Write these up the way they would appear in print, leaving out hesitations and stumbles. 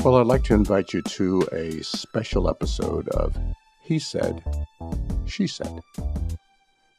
Well, I'd like to invite you to a special episode of He Said, She Said.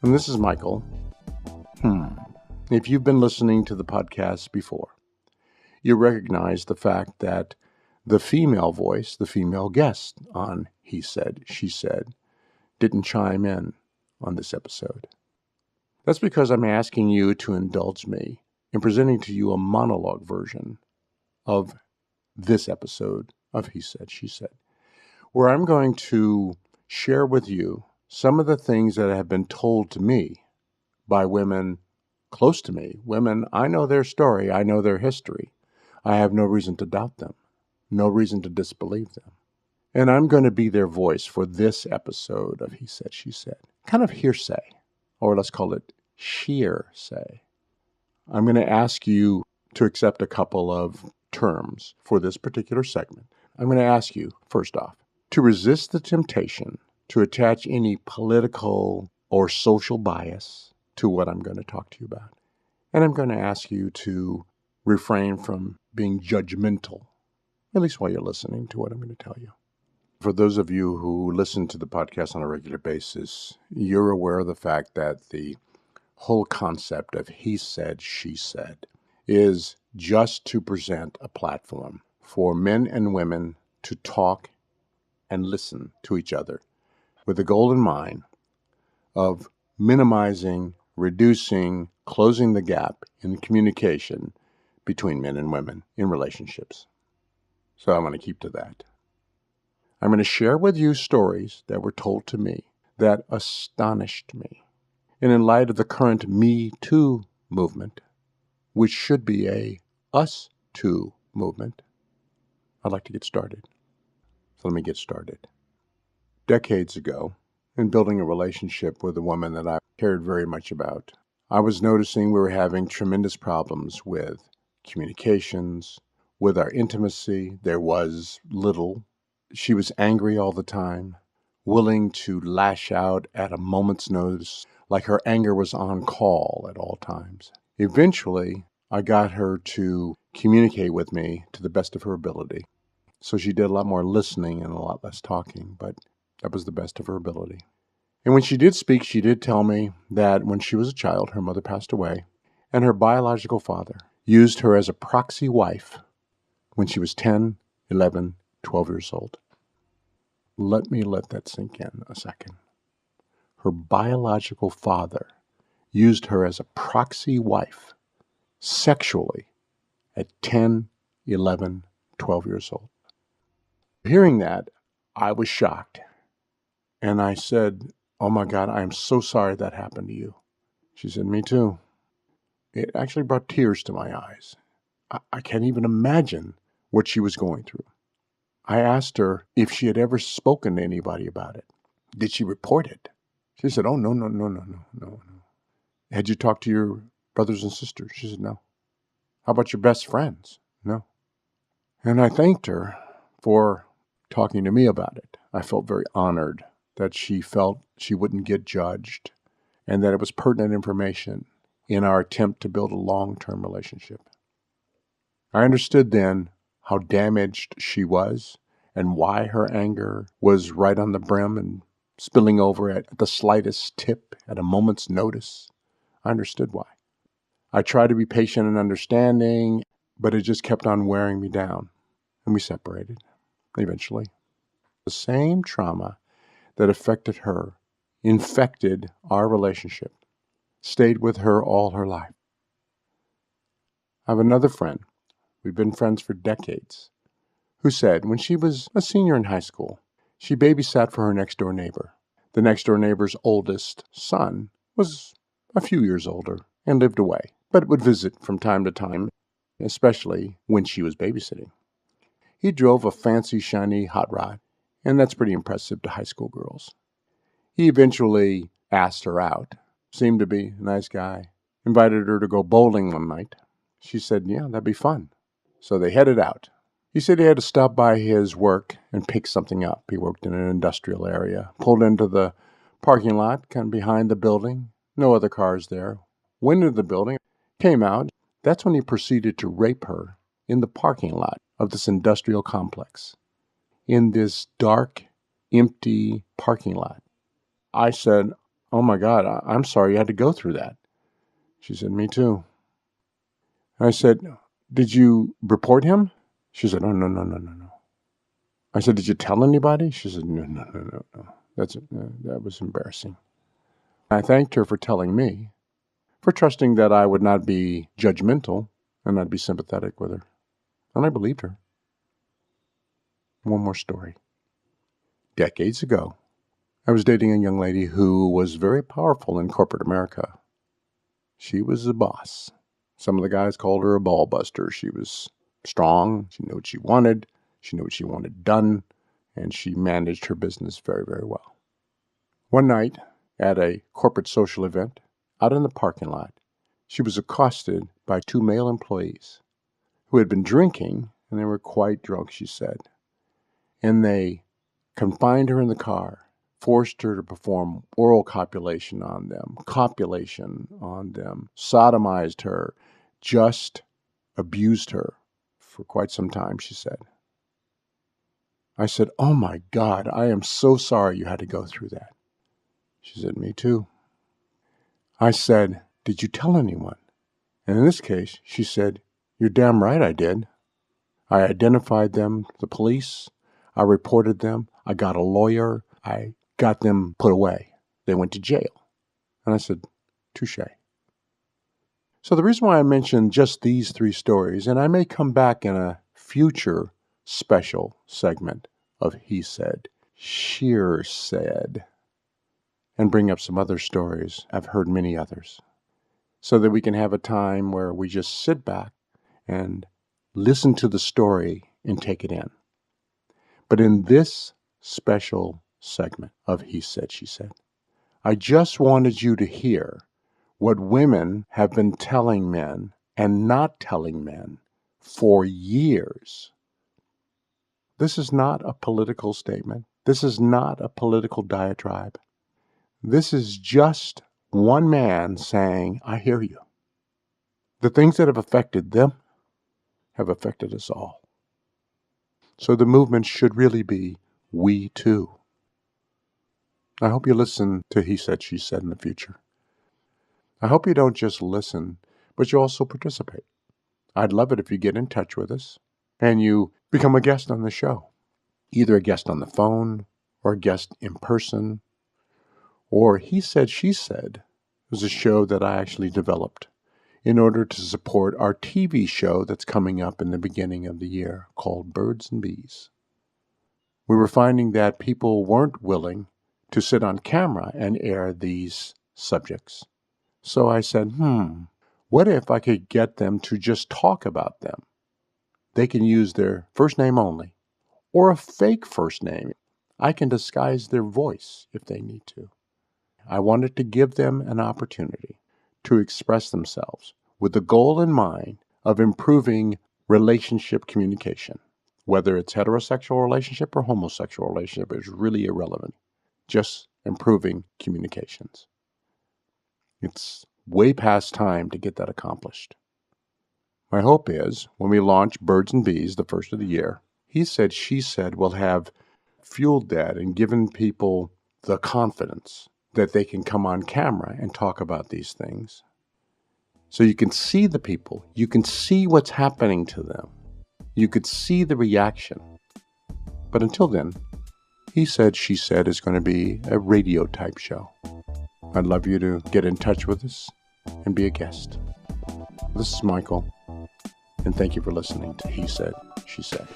And this is Michael. If you've been listening to the podcast before, you recognize the fact that the female voice, the female guest on He Said, She Said, didn't chime in on this episode. That's because I'm asking you to indulge me in presenting to you a monologue version of this episode of He Said, She Said, where I'm going to share with you some of the things that have been told to me by women close to me. Women, I know their story, I know their history. I have no reason to doubt them, no reason to disbelieve them. And I'm going to be their voice for this episode of He Said, She Said. Kind of hearsay, or let's call it sHearsay. I'm going to ask you to accept a couple of terms for this particular segment. I'm going to ask you, first off, to resist the temptation to attach any political or social bias to what I'm going to talk to you about. And I'm going to ask you to refrain from being judgmental, at least while you're listening to what I'm going to tell you. For those of you who listen to the podcast on a regular basis, you're aware of the fact that the whole concept of He Said, She Said is just to present a platform for men and women to talk and listen to each other with the goal in mind of minimizing, reducing, closing the gap in communication between men and women in relationships. So I'm going to keep to that. I'm going to share with you stories that were told to me that astonished me. And in light of the current Me Too movement, which should be a Us Too movement, I'd like to get started. So let me get started. Decades ago, in building a relationship with a woman that I cared very much about, I was noticing we were having tremendous problems with communications, with our intimacy. There was little. She was angry all the time, willing to lash out at a moment's notice, like her anger was on call at all times. Eventually, I got her to communicate with me to the best of her ability. So she did a lot more listening and a lot less talking, but that was the best of her ability. And when she did speak, she did tell me that when she was a child, her mother passed away, and her biological father used her as a proxy wife when she was 10, 11, 12 years old. Let me let that sink in a second. Her biological father used her as a proxy wife sexually at 10, 11, 12 years old. Hearing that, I was shocked. And I said, "Oh my God, I am so sorry that happened to you." She said, "Me too." It actually brought tears to my eyes. I can't even imagine what she was going through. I asked her if she had ever spoken to anybody about it. Did she report it? She said, "Oh, no. Had you talked to your brothers and sisters?" She said, "No." "How about your best friends?" "No." And I thanked her for talking to me about it. I felt very honored that she felt she wouldn't get judged and that it was pertinent information in our attempt to build a long-term relationship. I understood then how damaged she was and why her anger was right on the brim and spilling over at the slightest tip at a moment's notice. I understood why. I tried to be patient and understanding, but it just kept on wearing me down, and we separated eventually. The same trauma that affected her, infected our relationship, stayed with her all her life. I have another friend, we've been friends for decades, who said when she was a senior in high school, she babysat for her next-door neighbor. The next-door neighbor's oldest son was a few years older and lived away, but would visit from time to time, especially when she was babysitting. He drove a fancy, shiny hot rod, and that's pretty impressive to high school girls. He eventually asked her out, seemed to be a nice guy, invited her to go bowling one night. She said, "Yeah, that'd be fun." So they headed out. He said he had to stop by his work and pick something up. He worked in an industrial area, pulled into the parking lot, kind of behind the building. No other cars there. went into the building, came out. That's when he proceeded to rape her in the parking lot of this industrial complex, in this dark, empty parking lot. I said, "Oh my God, I'm sorry you had to go through that." She said, "Me too." I said, "Did you report him?" She said, "Oh, no, no, no, no, no." I said, "Did you tell anybody?" She said, "No, no, no, no, no. That was embarrassing." I thanked her for telling me, for trusting that I would not be judgmental and I'd be sympathetic with her. And I believed her. One more story. Decades ago, I was dating a young lady who was very powerful in corporate America. She was the boss. Some of the guys called her a ball buster. She was strong. She knew what she wanted. She knew what she wanted done. And she managed her business very, very well. One night at a corporate social event, out in the parking lot, she was accosted by two male employees who had been drinking, and they were quite drunk, she said. And they confined her in the car, forced her to perform oral copulation on them, sodomized her, just abused her for quite some time, she said. I said, "Oh my God, I am so sorry you had to go through that." She said, "Me too." I said, "Did you tell anyone?" And in this case, she said, "You're damn right I did. I identified them to the police. I reported them. I got a lawyer. I got them put away. They went to jail." And I said, "Touche." So the reason why I mentioned just these three stories, and I may come back in a future special segment of He Said, Shearsay, and bring up some other stories. I've heard many others. So that we can have a time where we just sit back and listen to the story and take it in. But in this special segment of He Said, She Said, I just wanted you to hear what women have been telling men and not telling men for years. This is not a political statement. This is not a political diatribe. This is just one man saying, "I hear you." The things that have affected them have affected us all. So the movement should really be we too. I hope you listen to He Said, She Said in the future. I hope you don't just listen, but you also participate. I'd love it if you get in touch with us and you become a guest on the show. Either a guest on the phone or a guest in person. Or He Said, She Said was a show that I actually developed in order to support our TV show that's coming up in the beginning of the year called Birds and Bees. We were finding that people weren't willing to sit on camera and air these subjects. So I said, what if I could get them to just talk about them? They can use their first name only, or a fake first name. I can disguise their voice if they need to. I wanted to give them an opportunity to express themselves with the goal in mind of improving relationship communication. Whether it's heterosexual relationship or homosexual relationship is really irrelevant. Just improving communications. It's way past time to get that accomplished. My hope is when we launch Birds and Bees, the first of the year, He Said, She Said will have fueled that and given people the confidence that they can come on camera and talk about these things. So you can see the people. You can see what's happening to them. You could see the reaction. But until then, He Said, She Said is going to be a radio type show. I'd love you to get in touch with us and be a guest. This is Michael, and thank you for listening to He Said, She Said.